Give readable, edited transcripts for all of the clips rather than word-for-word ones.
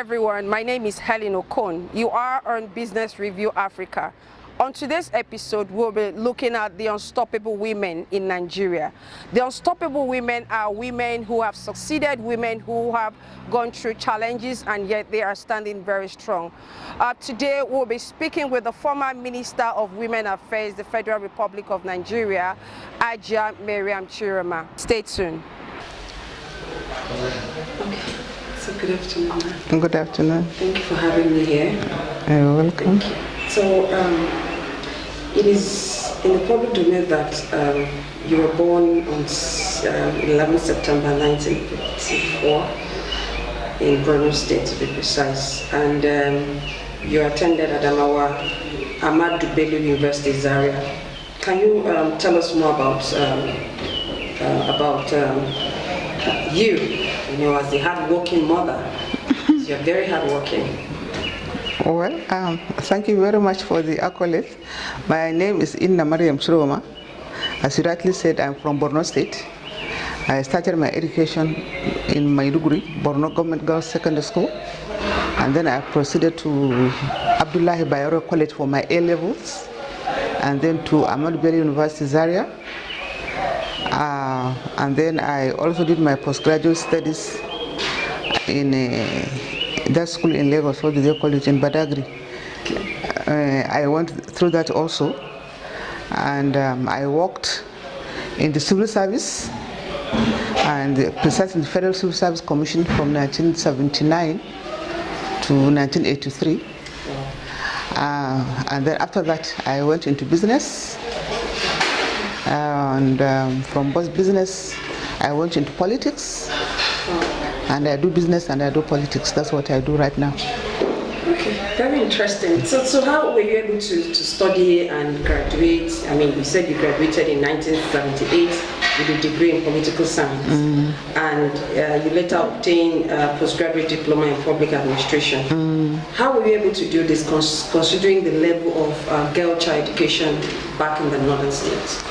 everyone, my name is Helen Okon. You are on Business Review Africa. On today's episode, we'll be looking at the unstoppable women in Nigeria. The unstoppable women are women who have succeeded, women who have gone through challenges, and yet they are standing very strong. Today, we'll be speaking with the former Minister of Women Affairs, the Federal Republic of Nigeria, HAJIA MARYAM CIROMA. Stay tuned. Okay. So good afternoon. Good afternoon. Thank you for having me here. You're welcome. Thank you. So it is in the public domain that you were born on 11 September 1954 in Borno State, to be precise, and you attended Adamawa Ahmadu Bello University, Zaria. Can you tell us more about you? You know, as a hard-working mother, you're very hard-working. Well, thank you very much for the accolade. My name is MARYAM CIROMA. As you rightly said, I'm from Borno State. I started my education in Maiduguri, Borno Government Girls Secondary School, and then I proceeded to Abdullahi Bayero College for my A levels, and then to Ahmadu Bello University, Zaria. And then I also did my postgraduate studies in that school in Lagos, what do they call it, in Badagry. I went through that also, and I worked in the civil service, and precisely the Federal Civil Service Commission from 1979 to 1983. And then after that, I went into business. And from business, I went into politics, and I do business and I do politics. That's what I do right now. Okay, very interesting. So how were you able to study and graduate? I mean, you said you graduated in 1978 with a degree in political science, and you later obtained a postgraduate diploma in public administration. How were you able to do this, considering the level of girl child education back in the northern states?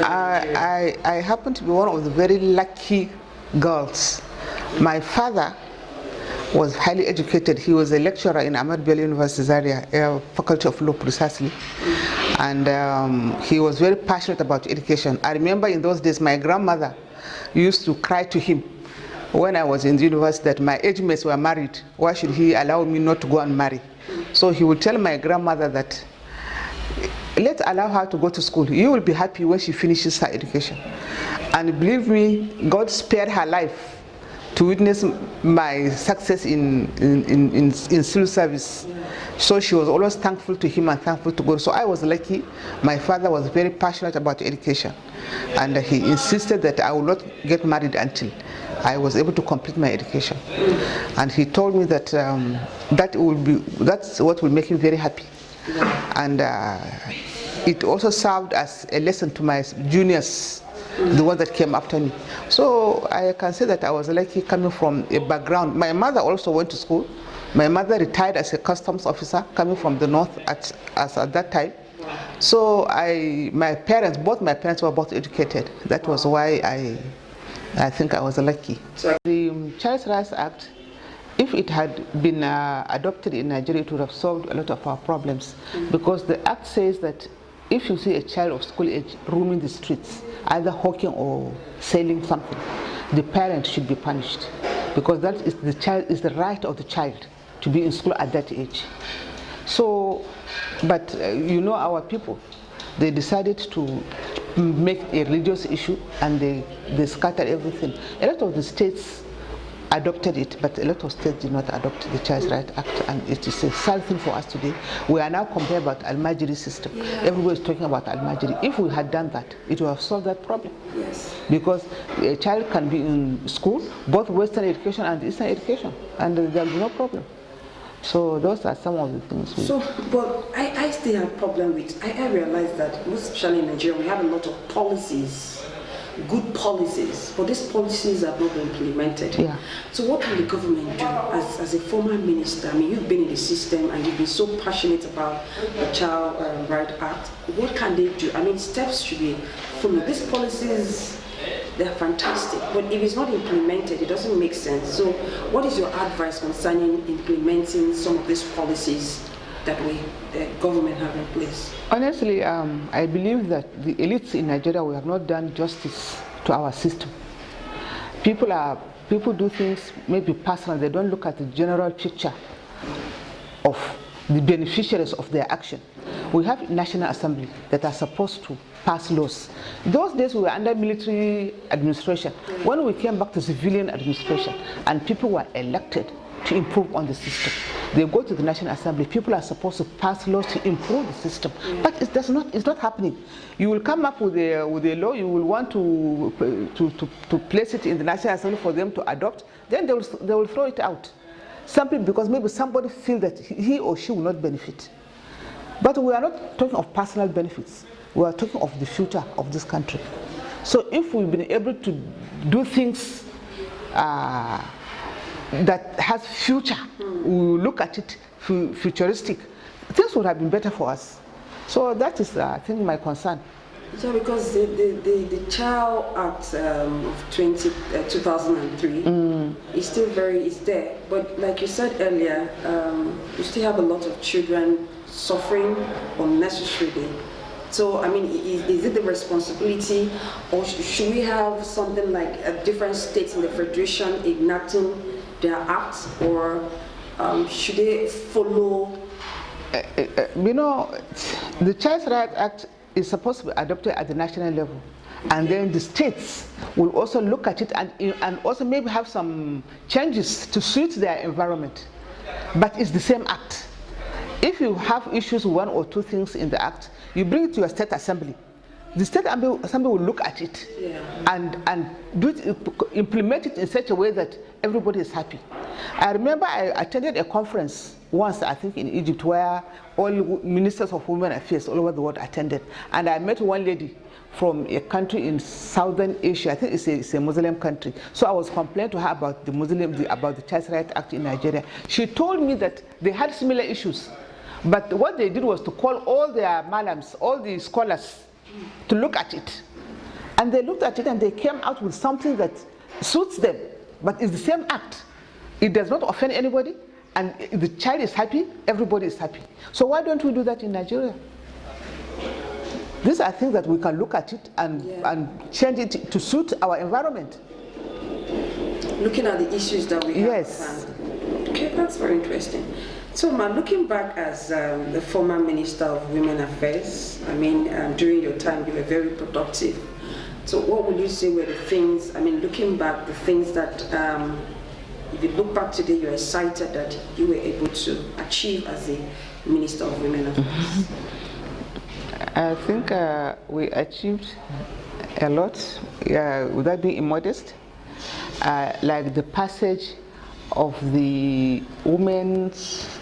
I happen to be one of the very lucky girls. My father was highly educated. He was a lecturer in Ahmadu Bello University, Zaria, Faculty of Law precisely. And he was very passionate about education. I remember in those days, my grandmother used to cry to him when I was in the university that my age mates were married. Why should he allow me not to go and marry? So he would tell my grandmother that, let's allow her to go to school. You will be happy when she finishes her education. And believe me, God spared her life to witness my success in civil service. So she was always thankful to him and thankful to God. So I was lucky. My father was very passionate about education, and he insisted that I would not get married until I was able to complete my education. And he told me that that's what will make him very happy. And it also served as a lesson to my juniors, the ones that came after me. So I can say that I was lucky coming from a background. My mother also went to school. My mother retired as a customs officer coming from the north at that time. So both my parents were both educated. That was why I think I was lucky. The Child Rights Act, if it had been adopted in Nigeria, it would have solved a lot of our problems. Because the act says that if you see a child of school age roaming the streets, either hawking or selling something, the parent should be punished, because that is the right of the child to be in school at that age. So, but you know, our people, they decided to make a religious issue, and they scattered everything. A lot of the states adopted it, but a lot of states did not adopt the Child Rights Act, and it is a sad thing for us today. We are now complaining about Al-Majiri system. Everybody is talking about Al-Majiri. If we had done that, it would have solved that problem. Yes. Because a child can be in school, both Western education and Eastern education, and there will be no problem. So those are some of the things. But I still have a problem with, I realize that, most especially in Nigeria, we have a lot of policies, good policies, but these policies have not been implemented. Yeah. So what can the government do as a former minister? I mean, you've been in the system and you've been so passionate about the Child Rights Act. What can they do? I mean, steps should be followed. These policies they're fantastic, but if it's not implemented, it doesn't make sense. So what is your advice concerning implementing some of these policies that the government have in place? Honestly, I believe that the elites in Nigeria, we have not done justice to our system. People do things maybe personal, they don't look at the general picture of the beneficiaries of their action. We have National Assembly that are supposed to pass laws. Those days we were under military administration. When we came back to civilian administration and people were elected to improve on the system, they go to the National Assembly. People are supposed to pass laws to improve the system, but it's not happening. You will come up with a law, you will want to place it in the National Assembly for them to adopt, then they will throw it out. Simply because maybe somebody feels that he or she will not benefit. But we are not talking of personal benefits. We are talking of the future of this country. So if we've been able to do things that has future, we look at it futuristic, things would have been better for us. So that is, I think, my concern. So because the Child Act of 2003 is still is there, but like you said earlier, you still have a lot of children suffering unnecessarily. So, I mean, is it the responsibility, or should we have something like different states in the Federation enacting their acts, or should they follow? You know, the Child Rights Act is supposed to be adopted at the national level, and then the states will also look at it and also maybe have some changes to suit their environment. But it's the same act. If you have issues with one or two things in the act, you bring it to your state assembly. The state assembly will look at it and implement it in such a way that everybody is happy. I remember I attended a conference once, I think in Egypt, where all ministers of women affairs all over the world attended, and I met one lady from a country in Southern Asia. I think it's a Muslim country. So I was complaining to her about about the Child Rights Act in Nigeria. She told me that they had similar issues, but what they did was to call all their malams, all the scholars, to look at it. And they looked at it and they came out with something that suits them, but it's the same act. It does not offend anybody, and if the child is happy, everybody is happy. So why don't we do that in Nigeria? These are things that we can look at it and change it to suit our environment. Looking at the issues that we have. Yes. Okay, that's very interesting. So, ma, looking back as the former Minister of Women Affairs, I mean, during your time, you were very productive. So what would you say were the things, I mean, looking back, the things that, if you look back today, you're excited that you were able to achieve as a Minister of Women Affairs? I think we achieved a lot, without being immodest, like the passage of the women's,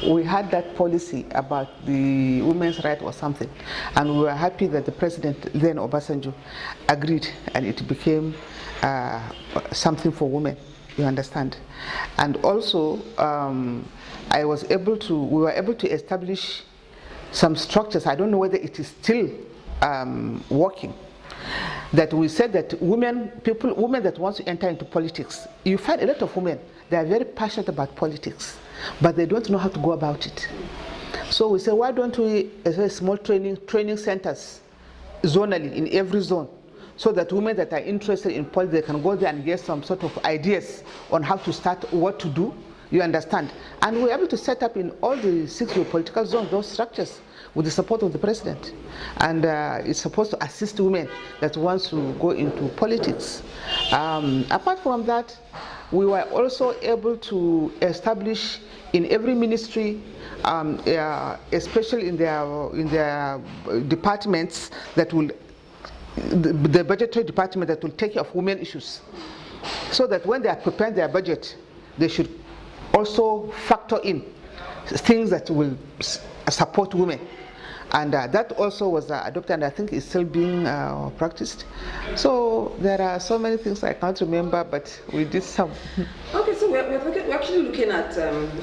we had that policy about the women's right or something, and we were happy that the president then, Obasanjo, agreed, and it became something for women, you understand. And also we were able to establish some structures. I don't know whether it is still working, that we said that women that want to enter into politics, you find a lot of women, they are very passionate about politics, but they don't know how to go about it. So we say, why don't we have small training centers zonally in every zone, so that women that are interested in politics, they can go there and get some sort of ideas on how to start, what to do, you understand. And we're able to set up in all the 6 geopolitical zones those structures with the support of the president. And it's supposed to assist women that want to go into politics. Apart from that, we were also able to establish in every ministry, especially in their departments, that will, the budgetary department that will take care of women issues, so that when they are preparing their budget, they should also factor in things that will support women. And that also was adopted, and I think it's still being practiced. So there are so many things I can't remember, but we did some. Okay, so we're actually looking at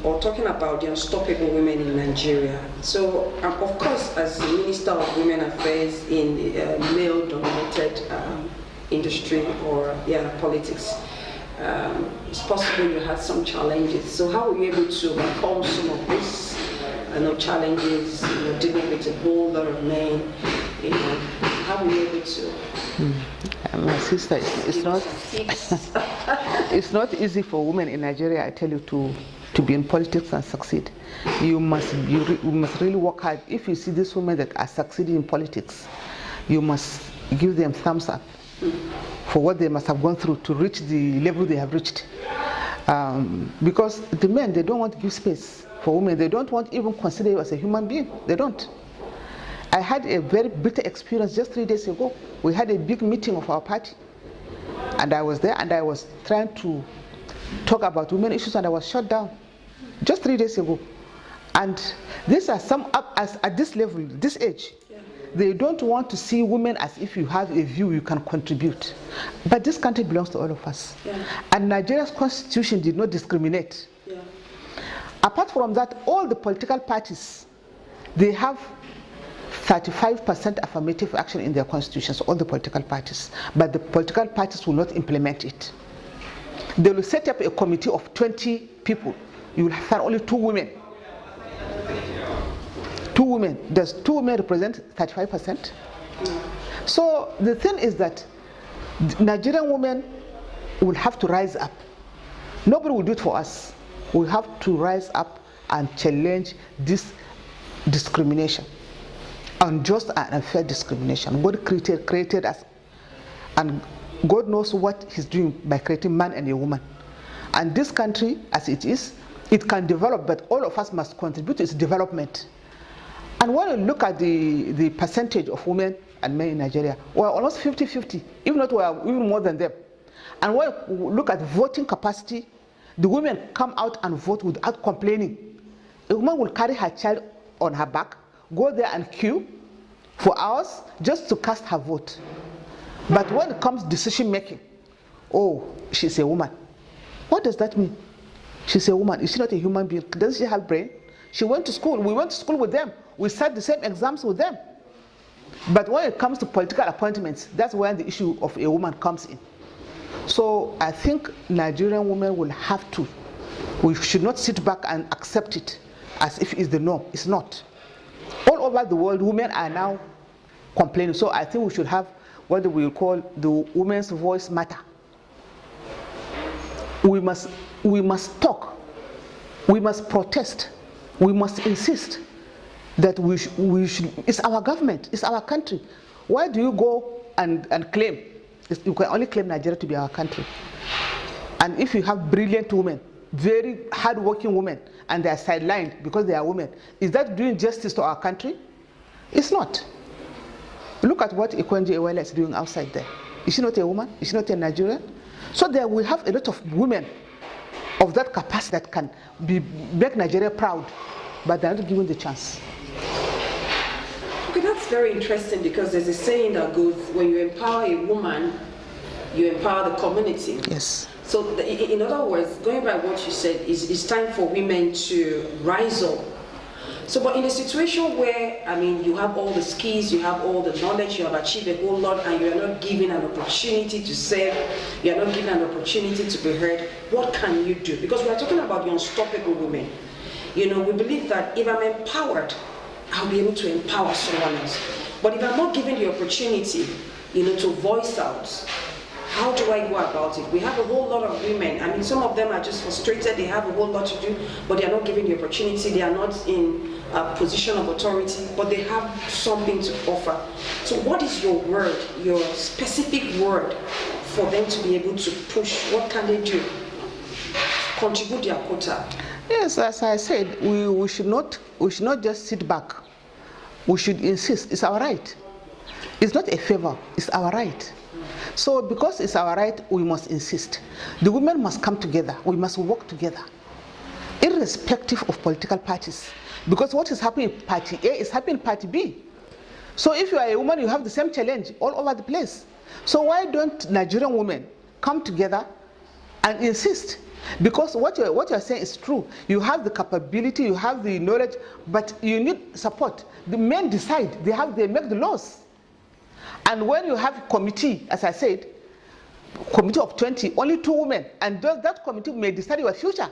or talking about the unstoppable women in Nigeria. So of course, as the Minister of Women Affairs in a male-dominated industry or politics. It's possible you had some challenges. So how were you able to overcome some of these challenges, dealing with a whole lot of men, how were you able to? My sister, it's not it's not easy for women in Nigeria, I tell you, to be in politics and succeed. You must really work hard. If you see these women that are succeeding in politics, you must give them thumbs up for what they must have gone through to reach the level they have reached. Because the men, they don't want to give space for women. They don't want to even consider you as a human being. They don't. I had a very bitter experience just 3 days ago. We had a big meeting of our party, and I was there, and I was trying to talk about women issues, and I was shut down just 3 days ago. And these are some at this level, this age. They don't want to see women as if you have a view you can contribute. But this country belongs to all of us. And Nigeria's constitution did not discriminate. Apart from that, all the political parties, they have 35% affirmative action in their constitutions, all the political parties. But the political parties will not implement it. They will set up a committee of 20 people. You will find only 2 women. 2 women. Does 2 women represent 35%? So the thing is that Nigerian women will have to rise up. Nobody will do it for us. We have to rise up and challenge this discrimination, unjust and unfair discrimination. God created us, and God knows what He's doing by creating man and a woman. And this country, as it is, it can develop, but all of us must contribute to its development. And when you look at the percentage of women and men in Nigeria, we're almost 50-50, if not we're even more than them. And when you look at voting capacity, the women come out and vote without complaining. A woman will carry her child on her back, go there and queue for hours just to cast her vote. But when it comes decision making, oh, she's a woman. What does that mean? She's a woman. Is she not a human being? Doesn't she have brain? She went to school. We went to school with them. We sat the same exams with them. But when it comes to political appointments, that's where the issue of a woman comes in. So I think Nigerian women will have to. We should not sit back and accept it as if it's the norm. It's not. All over the world, women are now complaining. So I think we should have what we will call the women's voice matter. We must talk. We must protest. We must insist that we should. It's our government. It's our country. Why do you go and claim? You can only claim Nigeria to be our country. And if you have brilliant women, very hard-working women, and they are sidelined because they are women, is that doing justice to our country? It's not. Look at what Okon is doing outside there. Is she not a woman? Is she not a Nigerian? So there we have a lot of women of that capacity that can make Nigeria proud, but they're not given the chance. Okay, that's very interesting, because there's a saying that goes, when you empower a woman, you empower the community. Yes. So in other words, going by what you said, it's time for women to rise up. So, but in a situation where, I mean, you have all the skills, you have all the knowledge, you have achieved a whole lot, and you are not given an opportunity to serve, you are not given an opportunity to be heard, what can you do? Because we are talking about the unstoppable women. You know, we believe that if I'm empowered, I'll be able to empower someone else. But if I'm not given the opportunity, to voice out, how do I go about it? We have a whole lot of women. I mean, some of them are just frustrated. They have a whole lot to do, but they are not given the opportunity. They are not in a position of authority, but they have something to offer. So what is your word, your specific word for them to be able to push? What can they do? Contribute their quota. Yes, as I said, we should not just sit back. We should insist. It's our right. It's not a favor. It's our right. So because it's our right, we must insist. The women must come together. We must work together, irrespective of political parties. Because what is happening in Party A is happening in Party B. So if you are a woman, you have the same challenge all over the place. So why don't Nigerian women come together and insist? Because what you're saying is true. You have the capability, you have the knowledge, but you need support. The men decide. They make the laws. And when you have a committee, as I said, committee of 20, only 2 women, and that committee may decide your future.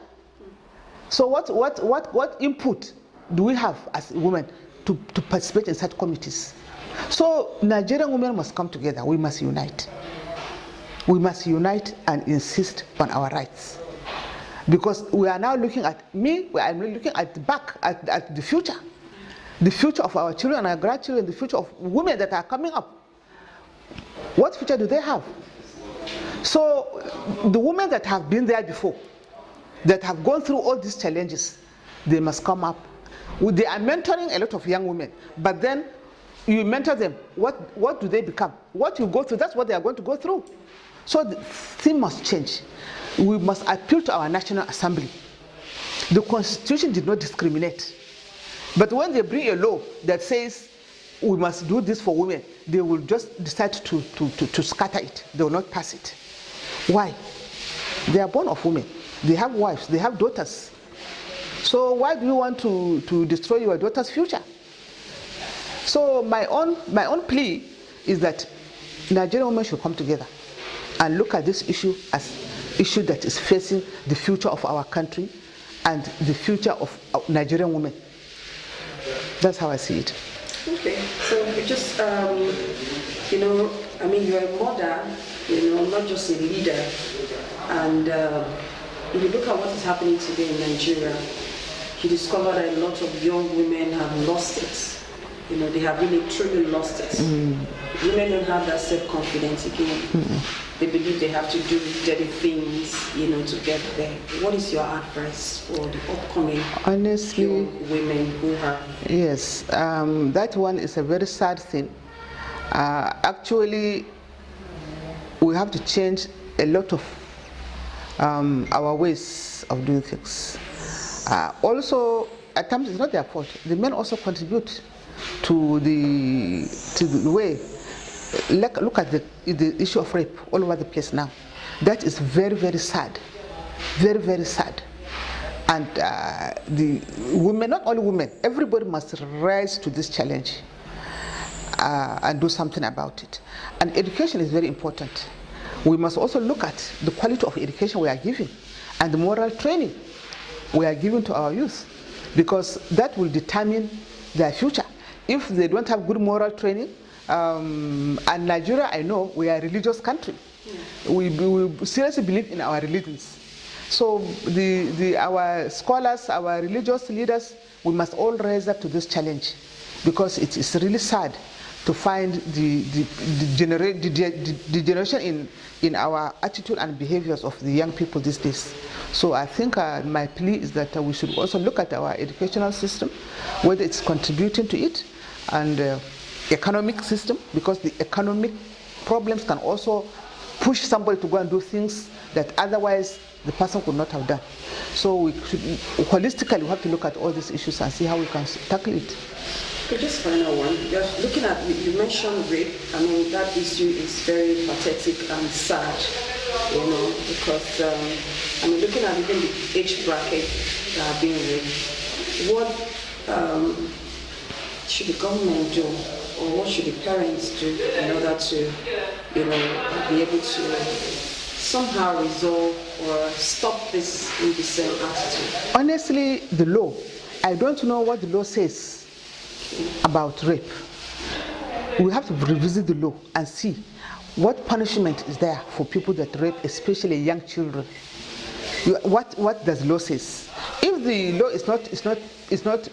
So what input do we have as women to participate in such committees? So Nigerian women must come together. We must unite. We must unite and insist on our rights. Because we are now looking at I'm looking at the back, at the future of our children and our grandchildren, the future of women that are coming up. What future do they have? So the women that have been there before, that have gone through all these challenges, they must come up. They are mentoring a lot of young women, but then you mentor them, what do they become? What you go through, that's what they are going to go through. So the thing must change. We must appeal to our National Assembly. The Constitution did not discriminate. But when they bring a law that says we must do this for women, they will just decide to scatter it. They will not pass it. Why? They are born of women. They have wives, they have daughters. So why do you want to destroy your daughter's future? So my own plea is that Nigerian women should come together and look at this issue as issue that is facing the future of our country and the future of Nigerian women. That's how I see it. Okay, so you just, you know, I mean, you're a mother, you know, not just a leader. And if you look at what is happening today in Nigeria, you discover that a lot of young women have lost it. You know, they have really truly lost it. Women don't have that self-confidence again. They believe they have to do dirty things, you know, to get there. What is your advice for the upcoming young women who have? Yes, that one is a very sad thing. Actually, we have to change a lot of our ways of doing things. Also, at times it's not their fault. The men also contribute to the way. Look at the issue of rape all over the place now. That is very, very sad. Very, very sad. And the women, not only women, everybody must rise to this challenge and do something about it. And education is very important. We must also look at the quality of education we are giving and the moral training we are giving to our youth, because that will determine their future. If they don't have good moral training, and Nigeria, I know, we are a religious country. We seriously believe in our religions. So our scholars, our religious leaders, we must all rise up to this challenge, because it is really sad to find the degeneration in our attitude and behaviors of the young people these days. So I think my plea is that we should also look at our educational system, whether it's contributing to it, and economic system, because the economic problems can also push somebody to go and do things that otherwise the person could not have done. So we should, holistically, we have to look at all these issues and see how we can tackle it. Okay, just final one. Just looking at, you mentioned rape. I mean, that issue is very pathetic and sad, you know, because I mean, looking at even the age bracket that are being raped, what should the government do, or what should the parents do in order to, you know, be able to somehow resolve or stop this indecent attitude? Honestly, the law, I don't know what the law says about rape. We have to revisit the law and see what punishment is there for people that rape, especially young children. What does the law says? If the law is not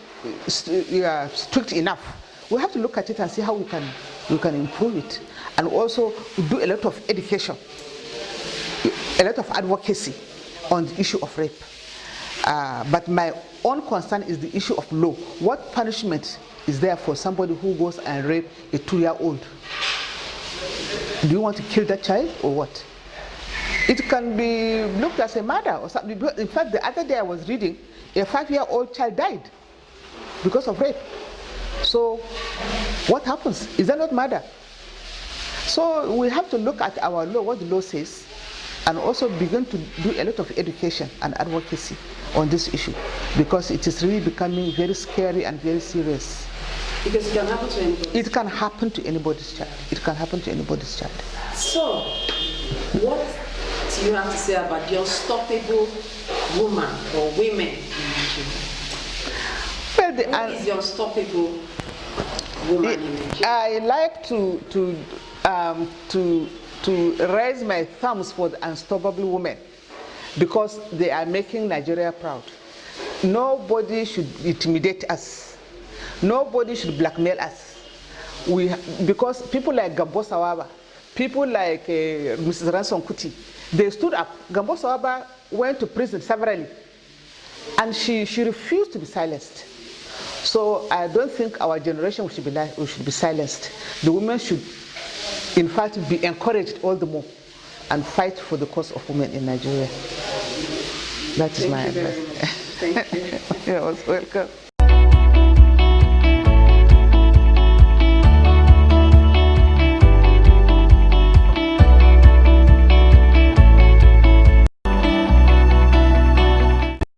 strict enough, we have to look at it and see how we can improve it, and also do a lot of education, a lot of advocacy on the issue of rape. But my own concern is the issue of law. What punishment is there for somebody who goes and rape a 2-year-old? Do you want to kill that child or what? It can be looked as a murder or something. In fact, the other day I was reading, a 5-year-old child died because of rape. So what happens? Is that not murder? So we have to look at our law, what the law says, and also begin to do a lot of education and advocacy on this issue, because it is really becoming very scary and very serious. Because it can happen to anybody. It can happen to anybody's child. It can happen to anybody's child. So, What do you have to say about the unstoppable woman or women in Nigeria? Well, Who is the unstoppable woman in Nigeria? I like to raise my thumbs for the unstoppable women because they are making Nigeria proud. Nobody should intimidate us. Nobody should blackmail us. Because people like Gambo Sawaba, people like Mrs. Ransom Kuti, they stood up. Gambo Sawaba went to prison severally, and she refused to be silenced. So I don't think our generation should be silenced. The women should, in fact, be encouraged all the more and fight for the cause of women in Nigeria. That is my advice. Thank you. You're welcome.